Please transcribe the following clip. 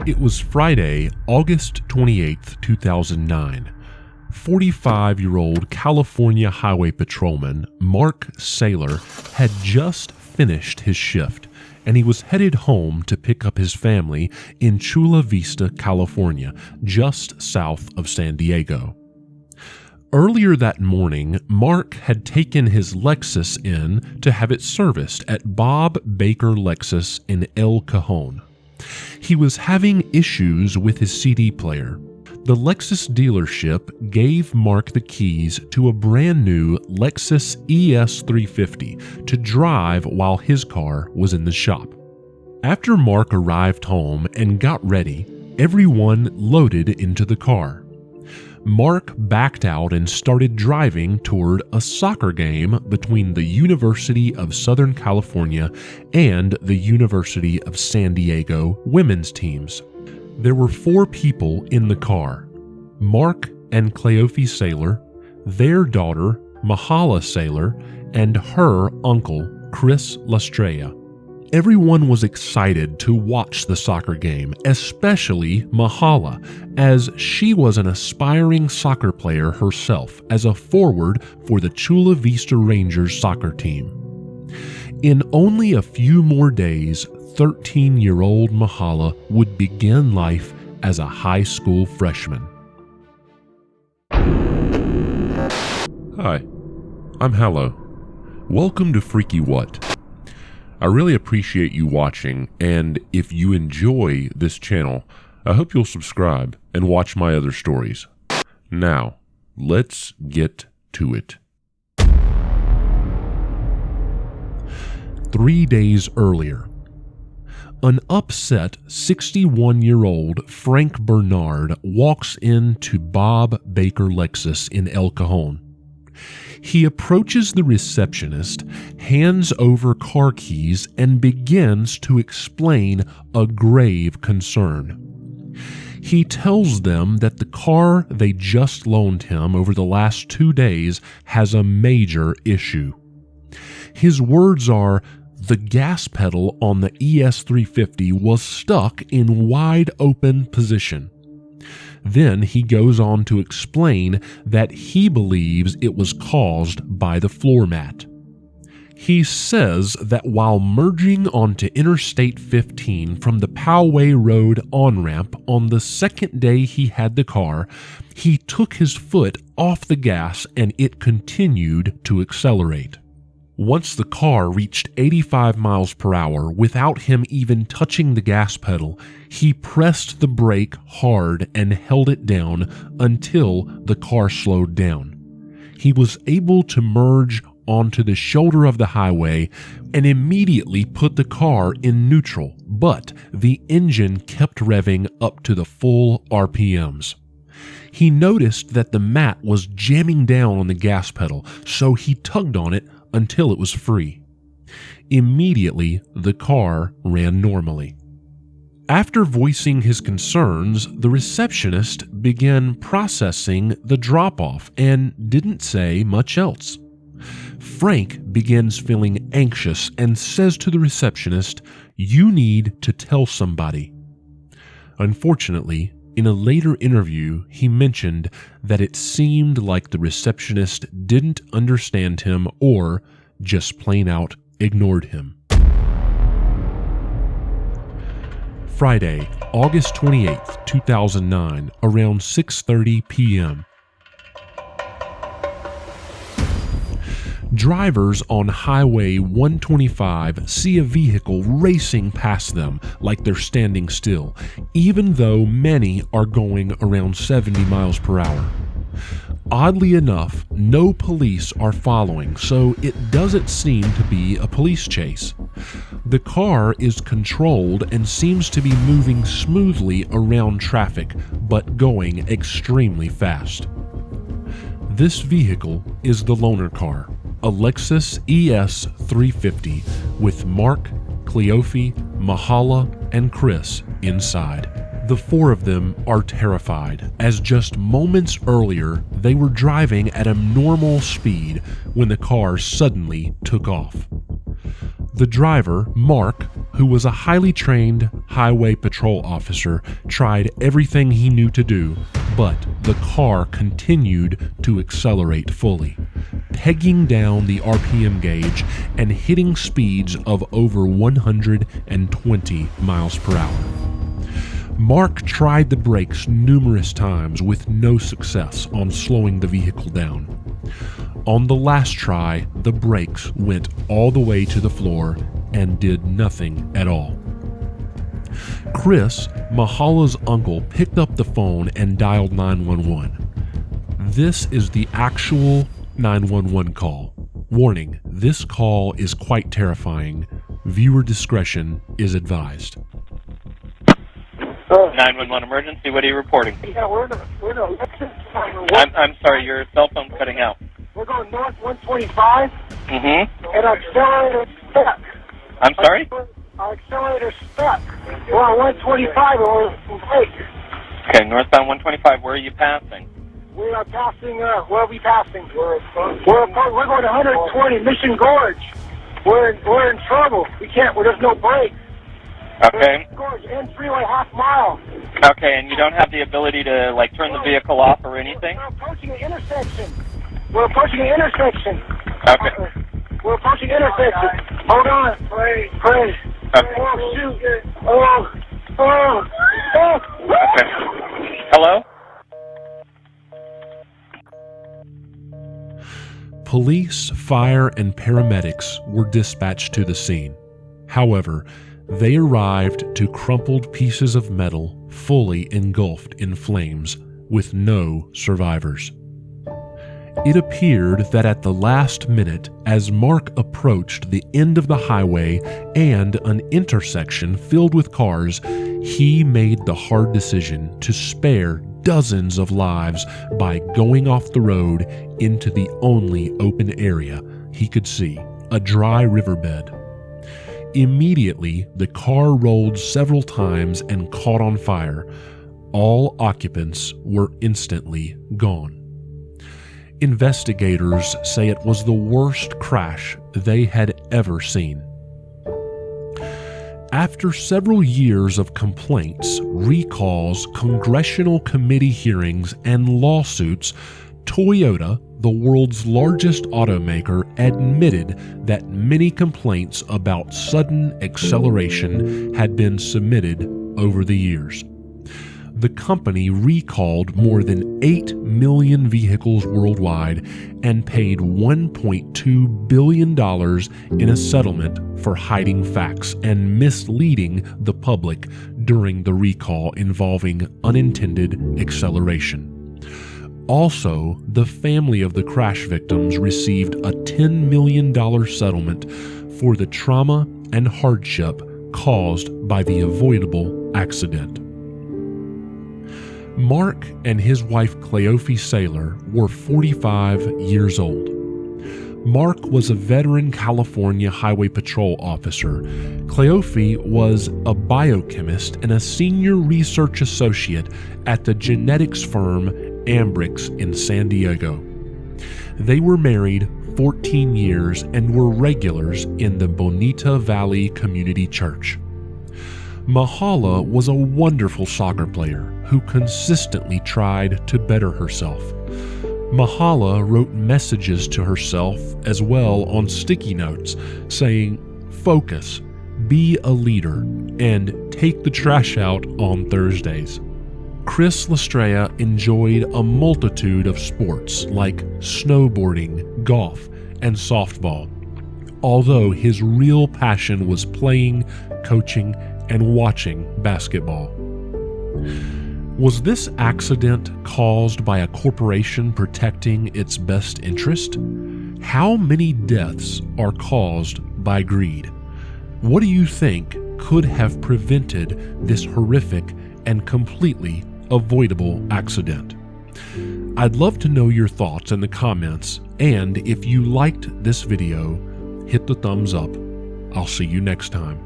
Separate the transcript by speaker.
Speaker 1: It was Friday, August 28, 2009. 45-year-old California Highway Patrolman Mark Saylor had just finished his shift, and he was headed home to pick up his family in Chula Vista, California, just south of San Diego. Earlier that morning, Mark had taken his Lexus in to have it serviced at Bob Baker Lexus in El Cajon. He was having issues with his CD player. The Lexus dealership gave Mark the keys to a brand new Lexus ES 350 to drive while his car was in the shop. After Mark arrived home and got ready, everyone loaded into the car. Mark backed out and started driving toward a soccer game between the University of Southern California and the University of San Diego women's teams. There were 4 people in the car: Mark and Cleofe Saylor, their daughter Mahala Saylor, and her uncle Chris Lastrea. Everyone was excited to watch the soccer game, especially Mahala, as she was an aspiring soccer player herself as a forward for the Chula Vista Rangers soccer team. In only a few more days, 13-year-old Mahala would begin life as a high school freshman.
Speaker 2: Hi, I'm Hallow. Welcome to Freaky What. I really appreciate you watching, and if you enjoy this channel, I hope you'll subscribe and watch my other stories. Now, let's get to it.
Speaker 1: 3 days earlier, an upset 61-year-old Frank Bernard walks into Bob Baker Lexus in El Cajon. He approaches the receptionist, hands over car keys, and begins to explain a grave concern. He tells them that the car they just loaned him over the last 2 days has a major issue. His words are, "The gas pedal on the ES 350 was stuck in wide open position." Then he goes on to explain that he believes it was caused by the floor mat. He says that while merging onto Interstate 15 from the Poway Road on-ramp on the second day he had the car, he took his foot off the gas and it continued to accelerate. Once the car reached 85 miles per hour without him even touching the gas pedal, he pressed the brake hard and held it down until the car slowed down. He was able to merge onto the shoulder of the highway and immediately put the car in neutral, but the engine kept revving up to the full RPMs. He noticed that the mat was jamming down on the gas pedal, so he tugged on it until it was free. Immediately, the car ran normally. After voicing his concerns, the receptionist began processing the drop-off and didn't say much else. Frank begins feeling anxious and says to the receptionist, "You need to tell somebody." Unfortunately, in a later interview, he mentioned that it seemed like the receptionist didn't understand him or just plain out ignored him. Friday, August 28th, 2009, around 6:30 p.m. Drivers on Highway 125 see a vehicle racing past them like they're standing still, even though many are going around 70 miles per hour. Oddly enough, no police are following, so it doesn't seem to be a police chase. The car is controlled and seems to be moving smoothly around traffic, but going extremely fast. This vehicle is the loaner car, a Lexus ES 350 with Mark, Cleofe, Mahala, and Chris inside. The 4 of them are terrified, as just moments earlier they were driving at a normal speed when the car suddenly took off. The driver, Mark, who was a highly trained highway patrol officer, tried everything he knew to do, but the car continued to accelerate fully, pegging down the RPM gauge and hitting speeds of over 120 miles per hour. Mark tried the brakes numerous times with no success on slowing the vehicle down. On the last try, the brakes went all the way to the floor and did nothing at all. Chris, Mahala's uncle, picked up the phone and dialed 911. This is the actual 911 call. Warning, this call is quite terrifying. Viewer discretion is advised.
Speaker 3: 911 emergency, what are you reporting?
Speaker 4: Yeah, we're in a Lexus.
Speaker 3: I'm sorry, your cell phone's cutting out.
Speaker 4: We're going north 125,
Speaker 3: Mm-hmm.
Speaker 4: and our accelerator's stuck.
Speaker 3: I'm sorry?
Speaker 4: Our accelerator's stuck. We're on 125, and we're in break.
Speaker 3: Okay, northbound 125, where are you passing?
Speaker 4: We are passing, where are we passing? We're going 120, Mission Gorge. We're in trouble. There's no brakes.
Speaker 3: Okay.
Speaker 4: Gorge, end freeway, half mile.
Speaker 3: Okay, and you don't have the ability to, like, turn the vehicle off or anything?
Speaker 4: We're approaching an intersection. We're approaching an intersection.
Speaker 3: Okay.
Speaker 4: We're approaching intersection. Hold on. Pray.
Speaker 3: Okay.
Speaker 4: Oh, shoot. Oh.
Speaker 3: Okay. Hello?
Speaker 1: Police, fire, and paramedics were dispatched to the scene. However, they arrived to crumpled pieces of metal fully engulfed in flames with no survivors. It appeared that at the last minute, as Mark approached the end of the highway and an intersection filled with cars, he made the hard decision to spare dozens of lives by going off the road into the only open area he could see, a dry riverbed. Immediately, the car rolled several times and caught on fire. All occupants were instantly gone. Investigators say it was the worst crash they had ever seen. After several years of complaints, recalls, congressional committee hearings, and lawsuits, Toyota, the world's largest automaker, admitted that many complaints about sudden acceleration had been submitted over the years. The company recalled more than 8 million vehicles worldwide and paid $1.2 billion in a settlement for hiding facts and misleading the public during the recall involving unintended acceleration. Also, the family of the crash victims received a $10 million settlement for the trauma and hardship caused by the avoidable accident. Mark and his wife Cleofe Saylor were 45 years old. Mark was a veteran California Highway Patrol officer. Cleofe was a biochemist and a senior research associate at the genetics firm Ambrx in San Diego. They were married 14 years and were regulars in the Bonita Valley Community Church. Mahala was a wonderful soccer player who consistently tried to better herself. Mahala wrote messages to herself as well on sticky notes saying, "Focus, be a leader, and take the trash out on Thursdays." Chris Lestrea enjoyed a multitude of sports like snowboarding, golf, and softball, although his real passion was playing, coaching, and watching basketball. Was this accident caused by a corporation protecting its best interest? How many deaths are caused by greed? What do you think could have prevented this horrific and completely avoidable accident? I'd love to know your thoughts in the comments, and if you liked this video, hit the thumbs up. I'll see you next time.